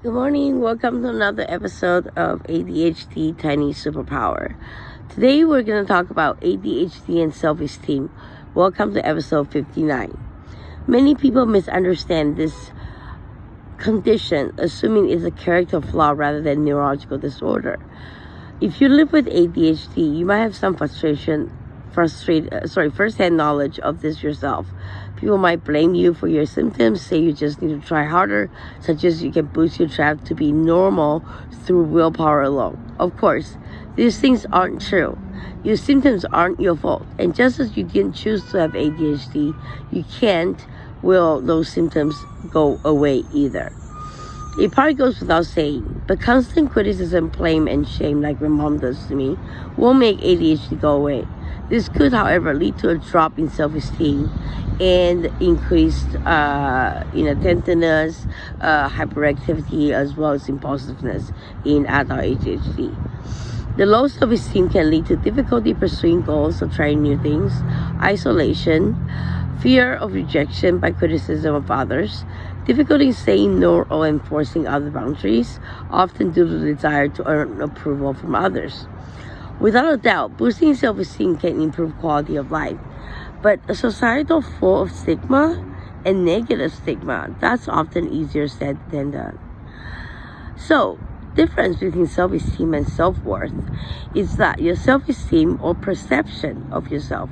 Good morning. Welcome to another episode of ADHD Tiny Superpower. Today we're going to talk about ADHD and self-esteem. Welcome to episode 59. Many people misunderstand this condition, assuming it's a character flaw rather than neurological disorder. If you live with ADHD, you might have some first-hand knowledge of this yourself. People might blame you for your symptoms, say you just need to try harder, such as you can bootstrap to be normal through willpower alone. Of course, these things aren't true. Your symptoms aren't your fault. And just as you didn't choose to have ADHD, you can't will those symptoms go away either. It probably goes without saying, but constant criticism, blame, and shame, like my mom does to me, won't make ADHD go away. This could, however, lead to a drop in self-esteem and increased inattentiveness, hyperactivity, as well as impulsiveness in adult ADHD. The low self-esteem can lead to difficulty pursuing goals or trying new things, isolation, fear of rejection by criticism of others, difficulty saying no or enforcing other boundaries, often due to the desire to earn approval from others. Without a doubt, boosting self-esteem can improve quality of life, but a societal full of stigma and negative stigma, that's often easier said than done. So, difference between self-esteem and self-worth is that your self-esteem or perception of yourself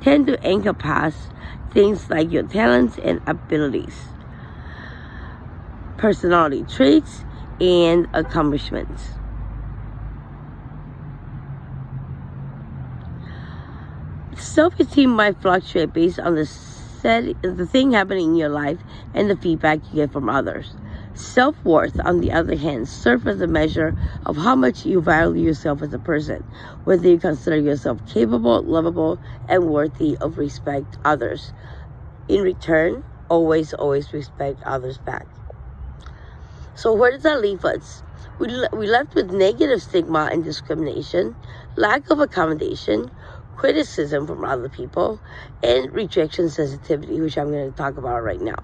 tend to encompass things like your talents and abilities, personality traits, and accomplishments. Self-esteem might fluctuate based on the thing happening in your life and the feedback you get from others. Self-worth, on the other hand, serves as a measure of how much you value yourself as a person, whether you consider yourself capable, lovable, and worthy of respect others. In return, always respect others back. So where does that leave us? We left with negative stigma and discrimination, lack of accommodation, criticism from other people, and rejection sensitivity, which I'm going to talk about right now.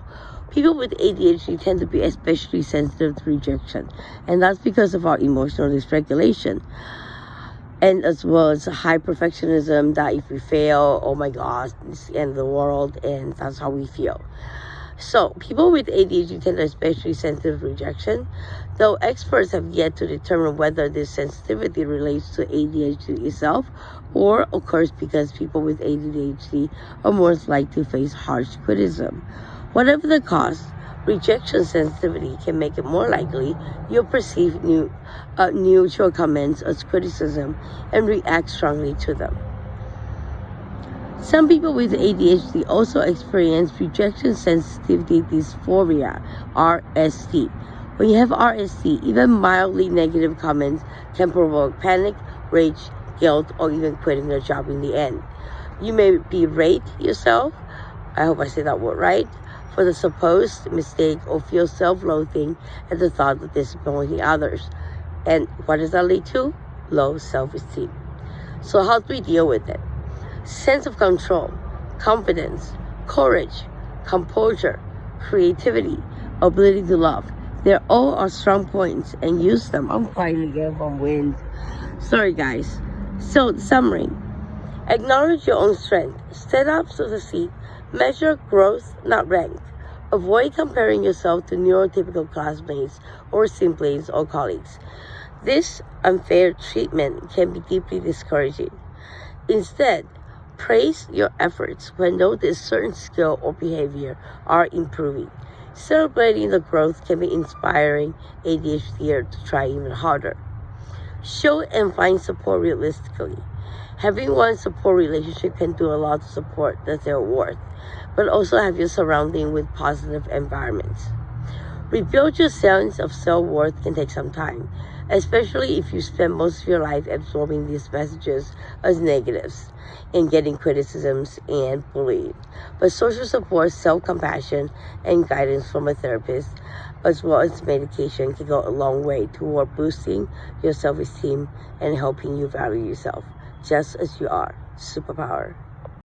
People with ADHD tend to be especially sensitive to rejection, and that's because of our emotional dysregulation, and as well as high perfectionism, that if we fail, oh my gosh, it's the end of the world, and that's how we feel. So, people with ADHD tend to be especially sensitive to rejection, though experts have yet to determine whether this sensitivity relates to ADHD itself or occurs because people with ADHD are more likely to face harsh criticism. Whatever the cause, rejection sensitivity can make it more likely you'll perceive neutral comments as criticism and react strongly to them. Some people with ADHD also experience rejection sensitivity dysphoria, RSD. When you have RSD, even mildly negative comments can provoke panic, rage, guilt, or even quitting the job in the end. You may berate yourself, I hope I say that word right, for the supposed mistake, or feel self-loathing at the thought of disappointing others. And what does that lead to? Low self-esteem. So how do we deal with it? Sense of control, confidence, courage, composure, creativity, ability to love. They're all our strong points, and use them. I'm fighting again from wind. Sorry guys. So, summary. Acknowledge your own strength. Stand up to the seat. Measure growth, not rank. Avoid comparing yourself to neurotypical classmates or siblings or colleagues. This unfair treatment can be deeply discouraging. Instead, praise your efforts when notice certain skill or behavior are improving. Celebrating the growth can be inspiring ADHDers to try even harder. Show and find support realistically. Having one support relationship can do a lot to support that they're worth, but also have your surrounding with positive environments. Rebuild your sense of self-worth can take some time, especially if you spend most of your life absorbing these messages as negatives and getting criticisms and bullying. But social support, self-compassion, and guidance from a therapist, as well as medication, can go a long way toward boosting your self-esteem and helping you value yourself just as you are. Superpower.